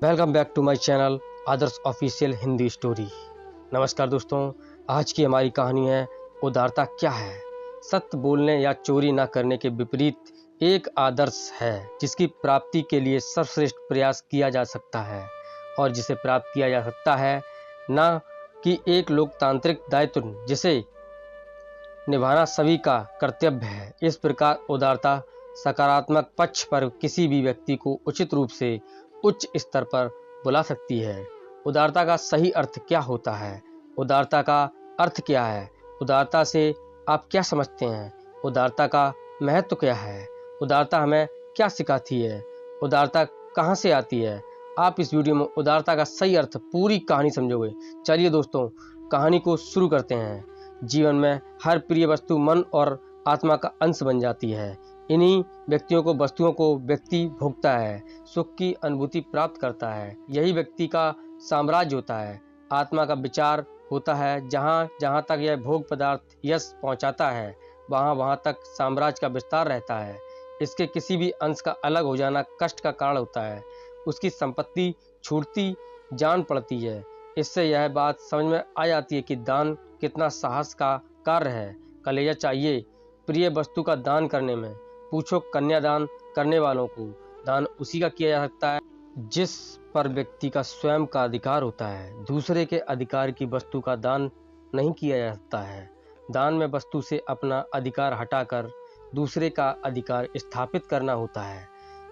Welcome back to my channel Adarsh official Hindi story. नमस्कार दोस्तों, आज की हमारी कहानी है उदारता क्या है। सत्य बोलने या चोरी न करने के विपरीत एक आदर्श है जिसकी प्राप्ति के लिए सर्वश्रेष्ठ प्रयास किया जा सकता है और जिसे प्राप्त किया जा सकता है, न कि एक लोकतांत्रिक दायित्व जिसे निभाना सभी का कर्तव्य है। इस प्रकार उदारता सकारात्मक पक्ष पर किसी भी व्यक्ति को उचित रूप से उच्च स्तर पर बुला सकती है। उदारता का सही अर्थ क्या होता है? उदारता का अर्थ क्या है? उदारता से आप क्या समझते हैं? उदारता का महत्व क्या है? उदारता हमें क्या सिखाती है? उदारता कहाँ से आती है? आप इस वीडियो में उदारता का सही अर्थ पूरी कहानी समझोगे। चलिए दोस्तों, कहानी को शुरू करते हैं। जीवन में हर प्रिय वस्तु मन और आत्मा का अंश बन जाती है। इन्हीं वस्तुओं को व्यक्ति भोगता है, सुख की अनुभूति प्राप्त करता है। यही व्यक्ति का साम्राज्य होता है। आत्मा का विचार होता है। जहाँ तक यह भोग पदार्थ यश पहुँचाता है, वहाँ तक साम्राज्य का विस्तार रहता है। इसके किसी भी अंश का अलग हो जाना कष्ट का कारण होता है। उसकी संपत्ति छूटती जान पड़ती है। इससे यह बात समझ में आ जाती है कि दान कितना साहस का कार्य है। कलेजा चाहिए प्रिय वस्तु का दान करने में। पूछो कन्यादान करने वालों को, दान उसी का किया जा सकता है जिस पर व्यक्ति का स्वयं का अधिकार होता है। दूसरे के अधिकार की वस्तु का दान नहीं किया जा सकता है। दान में वस्तु से अपना अधिकार हटाकर दूसरे का अधिकार स्थापित करना होता है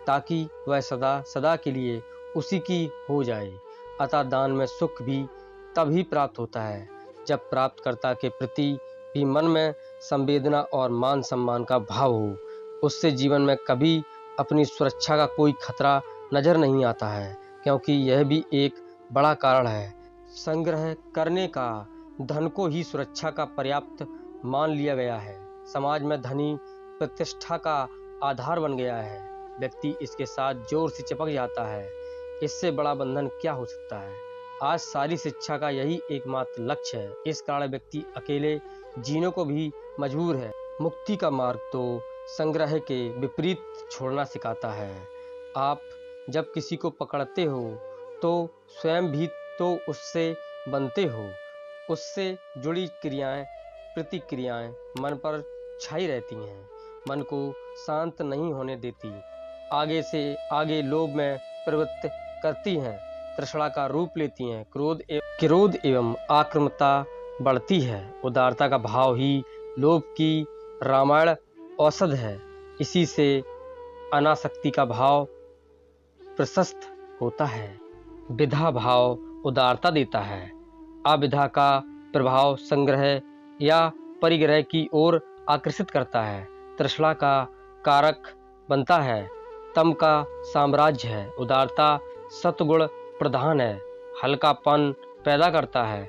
ताकि वह सदा सदा के लिए उसी की हो जाए। अतः दान में सुख भी तभी प्राप्त होता है जब प्राप्तकर्ता के प्रति भी मन में संवेदना और मान सम्मान का भाव हो। उससे जीवन में कभी अपनी सुरक्षा का कोई खतरा नजर नहीं आता है, क्योंकि यह भी एक बड़ा कारण है। संग्रह करने का धन को ही सुरक्षा का पर्याप्त मान लिया गया है। समाज में धनी प्रतिष्ठा का आधार बन गया है। व्यक्ति इसके साथ जोर से चिपक जाता है। इससे बड़ा बंधन क्या हो सकता है? आज सारी शिक्षा का यही एकमात्र लक्ष्य है। इस कारण व्यक्ति अकेले जीने को भी मजबूर है। मुक्ति का मार्ग तो संग्रह के विपरीत छोड़ना सिखाता है। आप जब किसी को पकड़ते हो तो स्वयं भी तो उससे बनते हो। उससे जुड़ी क्रियाएं प्रतिक्रियाएं मन पर छाई रहती हैं, मन को शांत नहीं होने देती, आगे से आगे लोभ में प्रवृत्त करती हैं, तृष्णा का रूप लेती हैं, क्रोध एवं आक्रामकता बढ़ती है। उदारता का भाव ही लोभ की रामायण औषध है। इसी से अनासक्ति का भाव प्रशस्त होता है। विधा भाव उदारता देता है। अविधा का प्रभाव संग्रह या परिग्रह की ओर आकर्षित करता है। तृष्णा का कारक बनता है। तम का साम्राज्य है। उदारता सत्वगुण प्रधान है, हल्कापन पैदा करता है।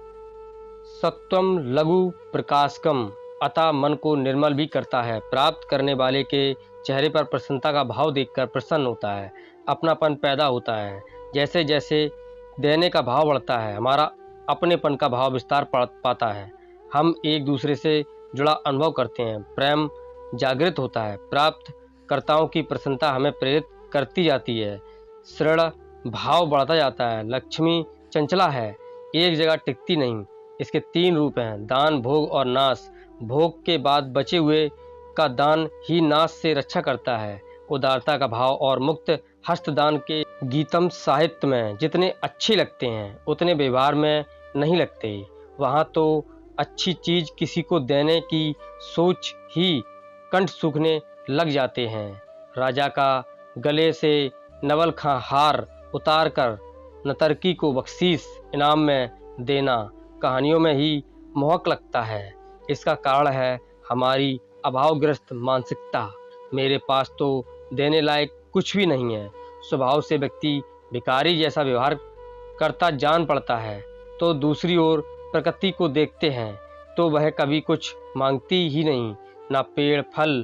सत्वम लघु प्रकाशकम, अतः मन को निर्मल भी करता है। प्राप्त करने वाले के चेहरे पर प्रसन्नता का भाव देखकर प्रसन्न होता है, अपनापन पैदा होता है। जैसे जैसे देने का भाव बढ़ता है, हमारा अपनेपन का भाव विस्तार पाता है। हम एक दूसरे से जुड़ा अनुभव करते हैं, प्रेम जागृत होता है। प्राप्त कर्ताओं की प्रसन्नता हमें प्रेरित करती जाती है, श्रेय भाव बढ़ता जाता है। लक्ष्मी चंचला है, एक जगह टिकती नहीं। इसके 3 रूप हैं, दान, भोग और नाश। भोग के बाद बचे हुए का दान ही नाश से रक्षा करता है। उदारता का भाव और मुक्त हस्तदान के गीतम साहित्य में जितने अच्छे लगते हैं उतने व्यवहार में नहीं लगते। वहाँ तो अच्छी चीज किसी को देने की सोच ही कंठ सूखने लग जाते हैं। राजा का गले से नवलखा हार उतार कर नतर्की को बख्शीश इनाम में देना कहानियों में ही मोहक लगता है। इसका कारण है हमारी अभावग्रस्त मानसिकता। मेरे पास तो देने लायक कुछ भी नहीं है। स्वभाव से व्यक्ति भिखारी जैसा व्यवहार करता जान पड़ता है। तो दूसरी ओर प्रकृति को देखते हैं तो वह कभी कुछ मांगती ही नहीं, ना पेड़ फल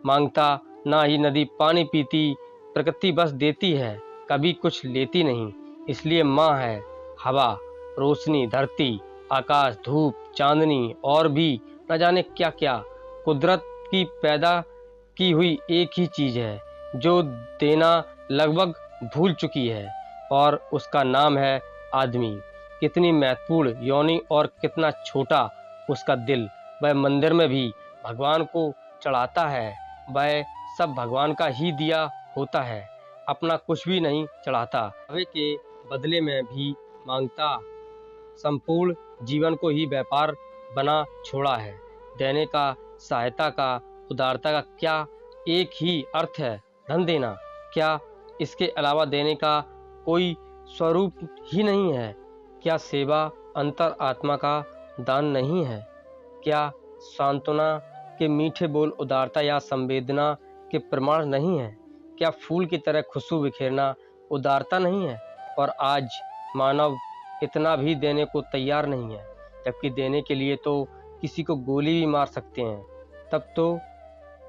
मांगता, ना ही नदी पानी पीती। प्रकृति बस देती है, कभी कुछ लेती नहीं। इसलिए माँ है हवा, रोशनी, धरती, आकाश, धूप, चांदनी और भी न जाने क्या क्या। कुदरत की पैदा की हुई एक ही चीज है जो देना लगभग भूल चुकी है और उसका नाम है आदमी। कितनी महत्वपूर्ण योनि और कितना छोटा उसका दिल। वह मंदिर में भी भगवान को चढ़ाता है, वह सब भगवान का ही दिया होता है, अपना कुछ भी नहीं चढ़ाता, हवे के बदले में भी मांगता। संपूर्ण जीवन को ही व्यापार बना छोड़ा है। देने का, सहायता का, उदारता का क्या एक ही अर्थ है? धन देना। क्या इसके अलावा देने का कोई स्वरूप ही नहीं है? क्या सेवा अंतर आत्मा का दान नहीं है? क्या सांत्वना के मीठे बोल उदारता या संवेदना के प्रमाण नहीं है? क्या फूल की तरह खुशबू बिखेरना उदारता नहीं है? और आज मानव इतना भी देने को तैयार नहीं है, जबकि देने के लिए तो किसी को गोली भी मार सकते हैं। तब तो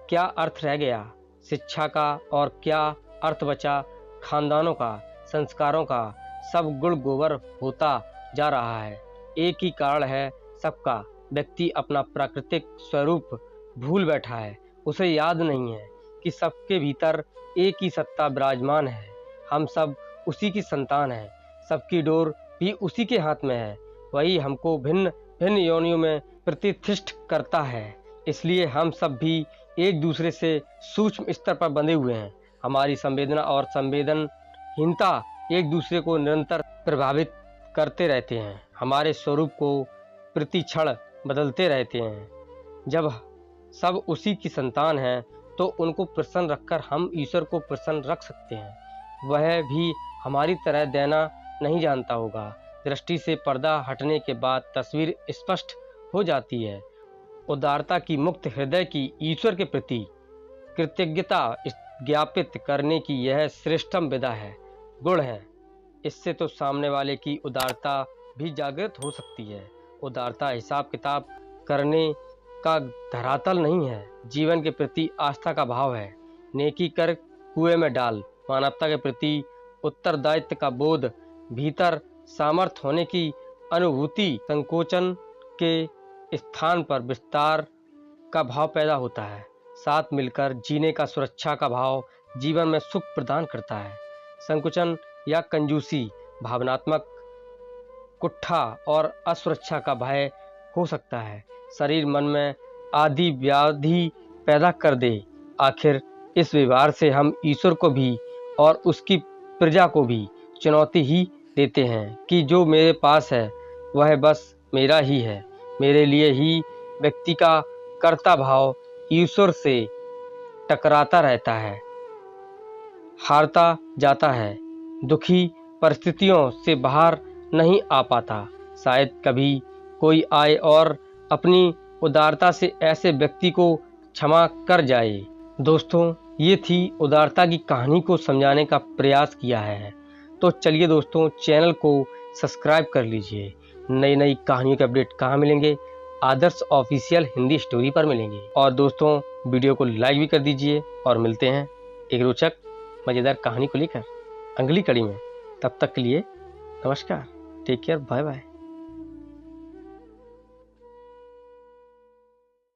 क्या अर्थ रह गया शिक्षा का, और क्या अर्थ बचा खानदानों का, संस्कारों का? सब गुण गोबर होता जा रहा है। एक ही कारण है सबका, व्यक्ति अपना प्राकृतिक स्वरूप भूल बैठा है। उसे याद नहीं है कि सबके भीतर एक ही सत्ता विराजमान है। हम सब उसी की संतान हैं, सबकी डोर भी उसी के हाथ में है। वही हमको भिन्न भिन्न योनियों में प्रतिष्ठित करता है। इसलिए हम सब भी एक दूसरे से सूक्ष्म स्तर पर बंधे हुए हैं। हमारी संवेदना और संवेदनहीनता एक दूसरे को निरंतर प्रभावित करते रहते हैं, हमारे स्वरूप को प्रति क्षण बदलते रहते हैं। जब सब उसी की संतान हैं, तो उनको प्रसन्न रखकर हम ईश्वर को प्रसन्न रख सकते हैं। वह भी हमारी तरह देना नहीं जानता होगा। दृष्टि से पर्दा हटने के बाद तस्वीर स्पष्ट हो जाती है। उदारता की मुक्त हृदय की ईश्वर के प्रति कृतज्ञता ज्ञापित करने की यह श्रेष्ठतम विधा है, गुण है। इससे तो सामने वाले की उदारता भी जागृत हो सकती है। उदारता हिसाब किताब करने का धरातल नहीं है, जीवन के प्रति आस्था का भाव है। नेकी कर कुएं में डाल, मानवता के प्रति उत्तरदायित्व का बोध, भीतर सामर्थ्य होने की अनुभूति, संकोचन के स्थान पर विस्तार का भाव पैदा होता है। साथ मिलकर जीने का सुरक्षा का भाव जीवन में सुख प्रदान करता है। संकुचन या कंजूसी भावनात्मक कुट्ठा और असुरक्षा का भय हो सकता है। शरीर मन में आदि व्याधि पैदा कर दे। आखिर इस व्यवहार से हम ईश्वर को भी और उसकी प्रजा को भी चुनौती ही देते हैं कि जो मेरे पास है वह बस मेरा ही है। मेरे लिए ही व्यक्ति का कर्ता भाव ईश्वर से टकराता रहता है, हारता जाता है, दुखी परिस्थितियों से बाहर नहीं आ पाता। शायद कभी कोई आए और अपनी उदारता से ऐसे व्यक्ति को क्षमा कर जाए। दोस्तों, ये थी उदारता की कहानी को समझाने का प्रयास किया है। तो चलिए दोस्तों, चैनल को सब्सक्राइब कर लीजिए। नई नई कहानियों के अपडेट कहाँ मिलेंगे? आदर्श ऑफिशियल हिंदी स्टोरी पर मिलेंगे। और दोस्तों, वीडियो को लाइक भी कर दीजिए और मिलते हैं एक रोचक मज़ेदार कहानी को लेकर अगली कड़ी में। तब तक के लिए नमस्कार, टेक केयर, बाय बाय।